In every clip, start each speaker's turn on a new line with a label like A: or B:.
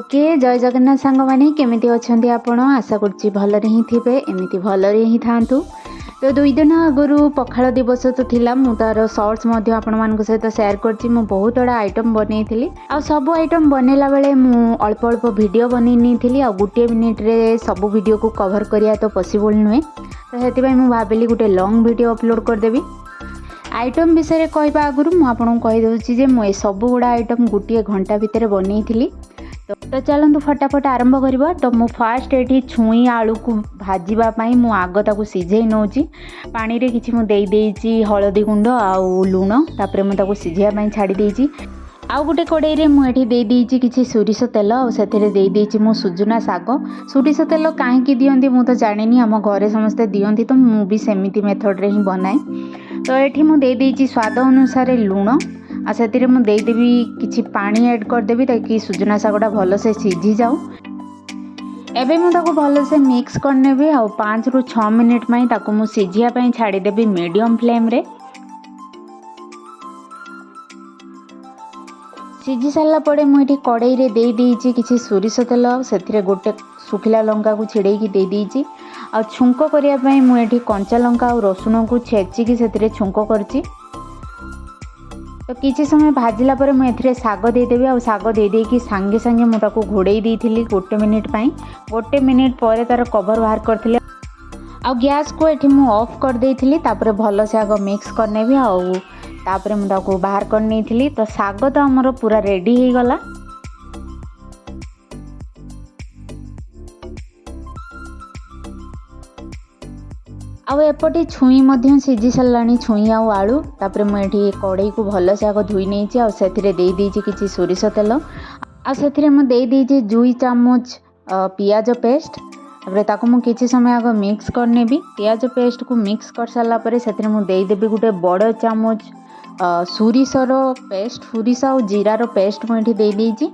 A: Okay जय जगन्नाथ सांग माने केमिति अछंती आपण आशा करछि भलरे ही थिबे एमिति भलरे ही थांतु। तो 2 दिन आगु पखाल दिवस तो थिला मु तार शॉर्ट्स मध्ये आपण मानक सहित शेयर करछि। मु बहुत बड़ा आइटम बनैथिली आ सब आइटम बनेला बेले मु अल्प अल्प वीडियो बनैनीथिली आ गुटे मिनिट रे सब वीडियो को कवर करिया तो पॉसिबल नुहे। तो हेति भाई मु भाबिली गुटे लॉन्ग वीडियो अपलोड कर देबी। आइटम विषय रे कहबा आगु मु आपन कहि दउछि जे मु ए सब गुडा आइटम गुटे घंटा भितर बनैथिली। तो चलतु फटाफट आरंभ करवा। तो मु फास्ट ये छुई आलू को भाजवाई मु आग ताको सिझे नौची पानी रे किछि मु देई देइछि हळदी गुंड आउ लूण तापरे मु ताको सिझिया छाड़ी देइछि। आउ गोटे कड़ाई रे मु एठी देई देइछि किछि सोरिष तेल आ सेथिरे देई देइछि मु सुजुना साग। सोरिष तेल काहेकि दियंती मु तो जानिनी आम घरे समस्ते दियंती तो मु भी सेमिति मेथड रे ही बनाए। तो एठी मु देई देइछि स्वाद अनुसार लूण आ सेतिरे मु देई देबी किछि पानी ऐड कर देबी ताकि सुजना सागटा भलो से सिझी जाऊ। एबे मु ताको भलो से मिक्स कर नेबी आ 5 रु 6 मिनिट में ताको मु सिझिया पई छाड़ी देबी मीडियम फ्लेम रे। सिझी सारा पड़े मुझे कड़ाई रे दे देइछि किछि सोरिष तेल आ सेथिरे गोटे सुखिला लंका को छिड़ेकी दे देइछि आ छुंक करिया पई मु एठी कंचा लंका और रसुण को छेची की सेथिरे छुंक करछि। तो किसी समय भाजिला पर मुझे साग देदेवी आ साग दे कि सांगे सांगे मु ताको घोड़े देइथिली गोटे मिनिट पई। गोटे मिनिट पर तार कवर बाहर करथिले आ गैस को एठी मु ऑफ कर देइथिली। तापर भलो से आग मिक्स करनेबी आ तापर मु ताको बाहर कर नेइथिली। तो साग तो हमर पूरा रेडी हे गला। आउ एपटे छुई मध्य सिझी साराणी छुई आउ आलू। तापर मुझे कड़ाई को भल से आग धोई नहीं आ सेथिरे देई देइछि किछि सोरिष तेल आ सेथिरे मु देई देइछि 2 चामच पियाज पेस्ट। तापर ताको मु किछि समय आग मिक्स कर नेबी। पियाज पेस्ट को मिक्स कर सारा पर सेथिरे मु देई देबी गुटे बड़ चामच सोरिषर पेस्ट सोरिष आ जीरार पेस्ट मुझे देई देइछि।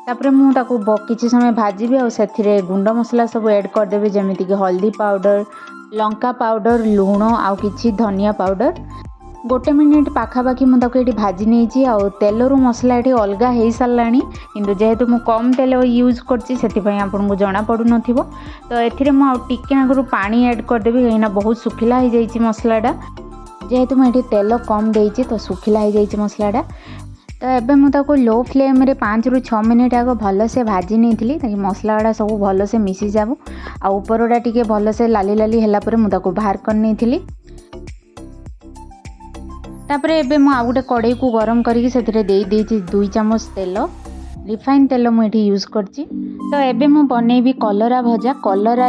A: तापर मु ताको किछि समय भाजिबी आ सेथिरे गुंड मसला सब ऐड कर देबी जेमिति कि हल्दी पाउडर लंका पाउडर लूण आउ किछि धनिया पाउडर। गोटे मिनिट पाखापाखि मु ताको एठी भाजी नेइछि आ तेलरू मसला एठी अलगा हेई सारलाणी किंतु जेहेतु मु कम तेल यूज करछि सेति पई आपन को जणा पडु नथिबो। तो एथिरे मु आ टिके नागरु पानी ऐड कर देबी कहिना बहुत सुखिला हे जाइछि मसलाडा। जेहेतु मु एठी तेल कम देइछि तो सुखिला हे जाइछि मसलाडा। तो एबे मु ताको लो फ्लेम रे 5 रु 6 मिनिट आगो भलो से भाजी नेइथिली ताकि मसला गुडा सब भलो से मिसी जाबो आ ऊपरडा टिके भलो से लाली लाली हैला परे मु ताको बाहर कर नेइथिली। तापरे एबे मु आ गुटे कड़ाई को गरम करिकि सेथिरे देई देइछि 2 चामच तेल रिफाइन तेल मु एठी यूज करछि। तो एबे मु बनेबी कलरा भजा। कलरा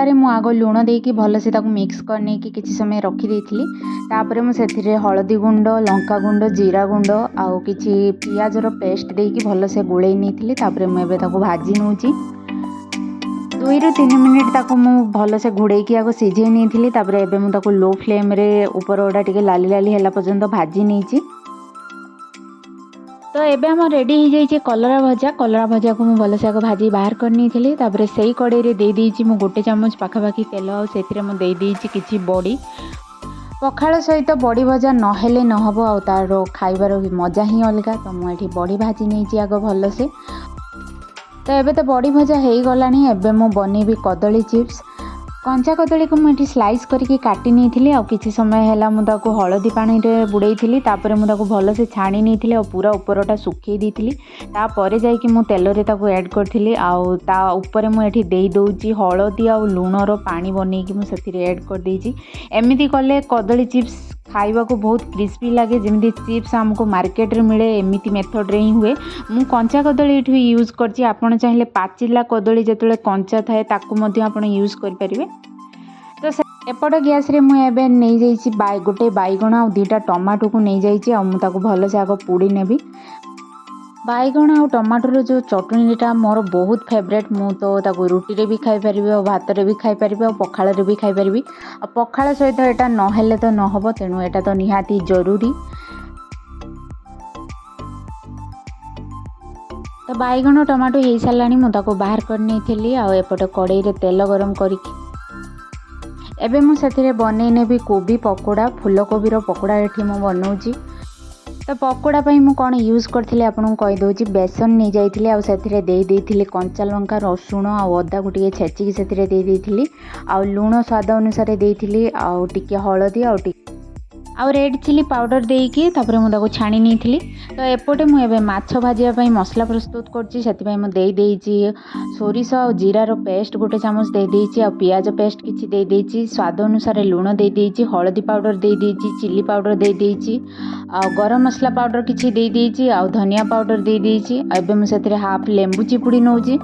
A: रे मु आगो लूण देकी भलो से ताको मिक्स करने की किछि समय रखी देइथिली। तापरे मु सेथिरे हळदी गुंड लंका गुंड जीरा गुंड आउ किछि पियाज रो पेस्ट देकी भलो से गोळेई नेइथिली। तापरे मु एबे ताको भाजी नउछि 2 रु 3 मिनिट ताको मु भलो से घोड़े की आगो सिझे नेइथिली। तापरे एबे मु ताको लो फ्लेम रे ऊपर ओडा टिके लाली लाली हैला पर्यंत भाजी नेइछि। तो एबे हम रेडी हो जाइए कलरा भजा। कलरा भजा को मुझे भल से आग भाजी बाहर करनी थी। तापरे सेई कड़ाई रे दे देइछि मु गोटे चामच पाखापाखि तेल आ सेथिरे मु देई देइछि किछि बड़ी। पखाल सहित बड़ी भजा नहेले नहब आ तार खाइबार मजा ही अलगा। तो मु एठी बड़ी भाजी नेइछि आग भल से। तो एबे तो बड़ी भजा हेई गलानी। एबे मु बनेबी कदली चिप्स। कंचा कदली को मुझे स्लाइस करके काटी नहीं थी आ किसी समय है मुझे हलदी पानी रे बुड़ेई तापर मुझे भल से छाणी नहीं थी पूरा उपरटा सुखई दी तापर जाकि मु तेल रे ताको ऐड करथिली आउ ता ऊपर मु एठी देई दउची हलदी आ लूणर पानी बनेकी मु सेथिरे ऐड कर देइची। एमिति कले कदली चिप्स खाइबा को बहुत क्रिस्पी लगे जमी चिप्स आमको मार्केट रे मिले एमिति मेथड रे ही हुए। मु कंचा कदली एठी यूज करछि। आपण चाहिले पाचिला कदली जेतले कंचा थाए ताकू मध्ये आपण यूज कर परिबे। तो एपट गैस रे मु एबे नै जाइछि गोटे बैगण आ 2टा टमाटो को नै जाइछि आ मु ताको भलो से आगो पोड़ी नेबी। बैगण आ टमाटर जो चटनीटा मोर बहुत फेवरेट। मु तो ताको रुटी रे भी खाई परिबे और भात रे भी खाई परिबे और पखाल रे भी खाई परिबे। आ पखाल सहित एटा न हेले तो न हबो तेनु एटा तो निहाती जरूरी। तो बैगण टमाटो हे सालानी मु ताको बाहर कर नै थेली आ एपट कड़ाई रे तेल गरम करिक एबे मु सेथिरे बनै नेबी कोबी पकोड़ा। फूल कोबी रो पकोड़ा एठी मु बनौची। तो पकोड़ा पाई मु कौन यूज करथिले आपन कहीदे बेसन नहीं जाइए आ से कंचा लंका रसुण आ अदा को टे छेचिकी से देती आ लुण स्वाद अनुसार देती आउ टिके हलदी आउ रेड चिली पाउडर देकी तापर मुझे छाणी नहीं तो एपटे मुझे माछ भाजापी मसला प्रस्तुत कर सोरिष आ जीरार पेस्ट गोटे चामच देदेची आ पियाज पेस्ट किसी देदेची स्वाद अनुसार लुण देदेची हलदी पाउडर देदेची चिली पाउडर देदेची आ गरम मसला पाउडर किसी देदेची आ धनिया पाउडर देदेची एबे मुझे हाफ लेंबू चिपुड़ी नौजी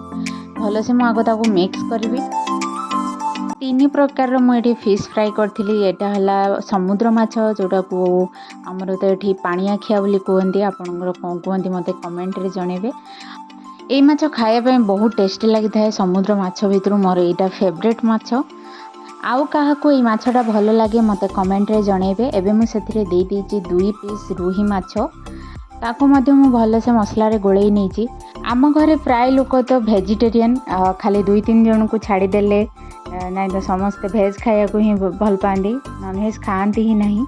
A: भलसे मु आग ताको मिक्स करी 3 प्रकार मुझे फिश फ्राए करी। यहाँ है समुद्र माछ जोटा को आमर तो ये पानिया खिया बोली कहते आपंकर कौन कहते मत कमेंट रे जनइबे। ये माछ खायापी बहुत टेस्टी लगी था समुद्र माछ भितर मोर यहाँ फेवरेट माछ आउ क्या माछटा भल लगे मत कमेंट रे जनइबे। एबे मुझे 2 पीस रुही माछ ताको मु भलसे मसला गोले नहीं आम घरे प्राय लोक तो वेजिटेरियन खाली 2-3 जन को छाड़देले ना तो समस्ते भेज खाया को ही भल पाती नॉनवेज खाती ही नहीं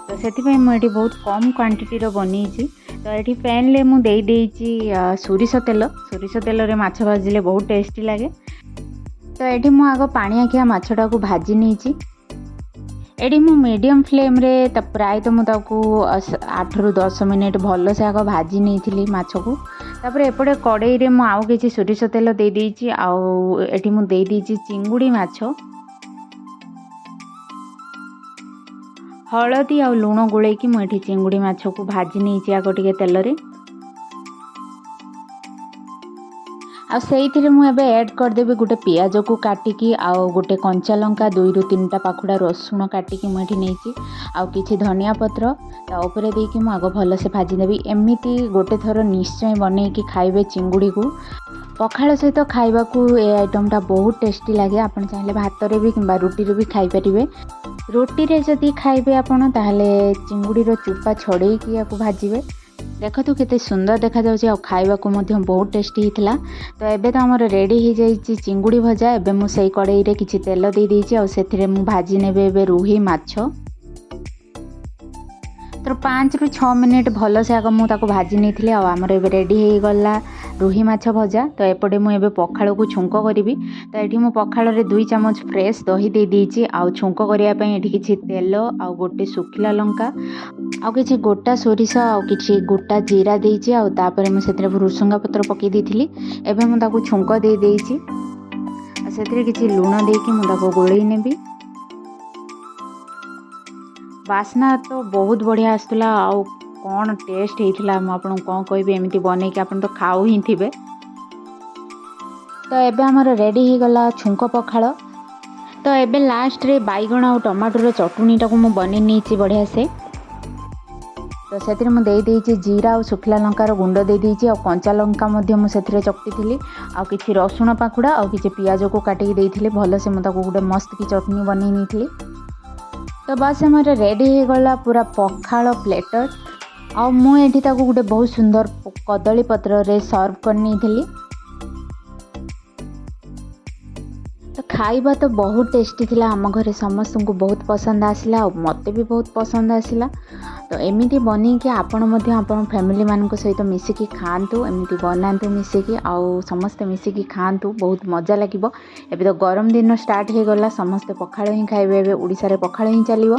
A: तो से मुझे बहुत कम क्वांटिटी बनी तो ये पैन ले मुझे सोरिष तेल रे माछ भाजिले बहुत टेस्टी लगे। तो ये मु आग पानिया माछटा को भाजी नहीं एटी मु मीडियम फ्लेम रे प्राय तो मुझे 8 ରୁ 10 मिनिट भल से आग भाजी नहीं माछ को तापर एपटे कड़ई रे मु आउ किछि सोरिष तेल दे देइछि आउ एटी मु दे देइछि चिंगुड़ी माछ हलदी आउ लुण गोले कि मु चिंगुड़ी माछ को भाजी नहीं आग टिके तेल रे आ से मुझे ऐड करदेवी गोटे पियाज को काटिकी आउ गोटे कंचा लंका 2 ରୁ 3टा पाखुड़ा रसुण काटिकी मुझे नहीं आउ किछि धनिया पत्र ताऊपर देकी मु आग भल से भाजीदेवी एमती गोटे थर निश्चय बनईकी खाइबे चिंगुड़ी को पखाल सहित खाइबा को ए आइटमटा बहुत टेस्टी लगे। आपन चाहे भात रे भी किंबा रुटी रे भी खाई परिबे रोटी रे जदी खाइबे आपन ताहले चिंगुड़ी रो चुपा छड़ेकी याकू भाजीबे देख तू केते सुंदर देखा जाउछि आ खाइबा को मध्य बहुत टेस्टी हितला। तो एबे तो हमर रेडी हो जाइछि चिंगुड़ी भजा एबे मु सेई कड़ाई रे किछि तेल दे देइछि आ सेथिरे मु भाजी नेबे एबे रुही माछ तो 5 ରୁ 6 मिनिट भल से आग मुझे भाजी नहीं आमर ए रेडी हो गला रुही माछ भजा। तो एपटे मुझे पखाड़ को छुंक करी तो ये मु पखाड़ रे 2 चामच फ्रेश दही दे देइछि आउ छुंक करने ये किछि तेल आउ गोटे सुखिला लंका आउ किछि गोटा सोरिष आउ किछि गोटा जीरा देइछि आउ तापर मु सेतरे भृसंगा पत्र पकई देइथिली एबे मु ताको छुंक दे देइछि आ सेतरे किछि लूण देकी मु ताको गोळेई नेबी। बास्ना तो बहुत बढ़िया आसला आउ कौन टेस्ट होता मुझे कौन कहि एमती बन कि आप तो खाऊ ही थे। तो एबे हमर रेडी हो गला छुंक पखाड़। तो एबे लास्ट रे बैगण आ टमाटर चटुनीटा को मुझे बन नहीं बढ़िया से तो से मुझे जीरा और सुखिला लंकार गुंड दे देइछि और कंचा लंका मुझे चकटी थी आउ किछि रसुण पाखुड़ा और किछि पियाज को काटिकी देइथिले भल से मुझे गोटे मस्त की चटनी बन नहीं। तो बस हमारे रेडी हो गला पूरा पखाड़ प्लेटर आ मुझे गोटे बहुत सुंदर कदली पत्र रे सर्व करनी थी। तो खाइबा तो बहुत टेस्टी थिला आम घरे समस्त को बहुत पसंद आसला और मते भी बहुत पसंद आसला। तो एमिति बनी कि आपण मध्य आपण फैमिली मान सहित मिसिकी खातु एमिति बनातु मिसिकी आउ समस्ते मिसिकी खातु बहुत मजा लगिबो। एबे तो गरम दिन स्टार्ट हो गला समस्ते पखाड़ ही खाइबे एबे ओडिसा रे पखाड़ ही चलिबो।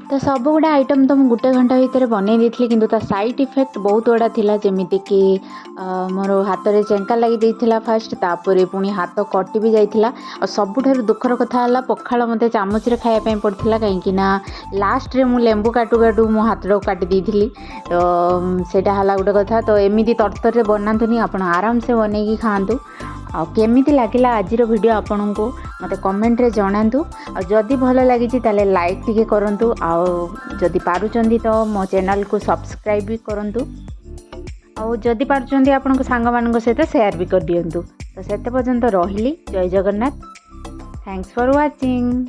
A: तो सब गुड़ा आइटम तो मुझे गोटे घंटा भितर बनई देती किंतु ता साइड इफेक्ट बहुत गुड़ा थिला जेमिति कि मोर हाथ में चेंका लगी देइथिला फास्ट तापर पुणी हाथ कटि भी जाइथिला और सबुठारु दुखर कथा है पखाड़ मते चामच रे खाया पई पड़थिला कहीं ना लास्ट रे मु लेंबू काटू काटू मो हाथ रो काटि देइथिली तो सेटा हला गोटे कथा। तो एमिति तरतर रे बनातुनी आपण आराम से बनैकी खाआंतु आ केमिति लागिला आज वीडियो आपन को मते कमेंट रे जणांतु और जदि भल लगी ताले लाइक टिके करंतु आ जदि पारुचंदी तो मो चैनल को सब्सक्राइब भी करंतु और जदि पारुचंदी आपन को सांग मान सहित शेयर भी कर दियंतु। तो सेते पर्यंत रहिली जय जगन्नाथ। Thanks for watching.